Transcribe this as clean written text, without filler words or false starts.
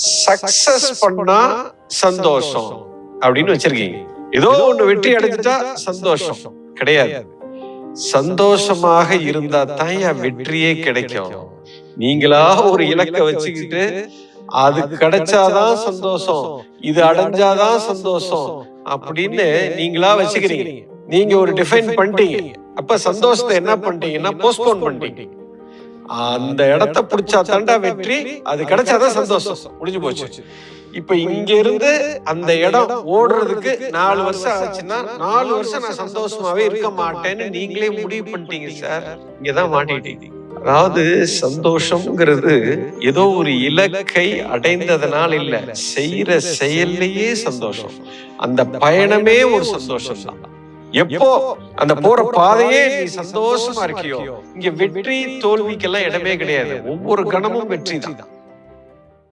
Success பண்ணா சந்தோஷம் அப்படின்னு வச்சிருக்கீங்க. ஏதோ ஒண்ணு வெற்றி அடைஞ்சிட்டா சந்தோஷம் கிடையாது. சந்தோஷமாக இருந்தா தான் வெற்றியே கிடைக்கும். நீங்களா ஒரு இலக்கை வச்சுக்கிட்டு அது கிடைச்சாதான் சந்தோஷம், இது அடைஞ்சாதான் சந்தோஷம் அப்படின்னு நீங்களா வச்சுக்கிறீங்க. நீங்க ஒரு டிஃபைன் பண்ணிட்டீங்க. அப்ப சந்தோஷத்தை என்ன பண்ணிட்டீங்கன்னா போஸ்ட்போன் பண்ணிட்டீங்க. அந்த இடத்தை பிடிச்சா தாண்டா வெற்றி, அது கிடைச்சாதான் சந்தோஷம், முடிஞ்சு போச்சு. இப்ப இங்க இருந்து அந்த இடம் ஓடுறதுக்கு 4 வருஷம் ஆச்சுன்னா 4 வருஷம் நான் சந்தோஷமாவே இருக்க மாட்டேன்னு நீங்களே முடிவு பண்ணிட்டீங்க சார். இங்கதான் மாட்டிட்டீங்க. அதாவது சந்தோஷம்ங்கிறது ஏதோ ஒரு இலக்கை அடைந்ததனால் இல்ல, செய்யற செயல்லையே சந்தோஷம். அந்த பயணமே ஒரு சந்தோஷம் தான். எப்போ அந்த போற பாதையே நீ சந்தோஷமா இருக்கியோ, இங்க வெற்றி தோல்விக்கெல்லாம் இடமே கிடையாது. ஒவ்வொரு கணமும் வெற்றி தான்.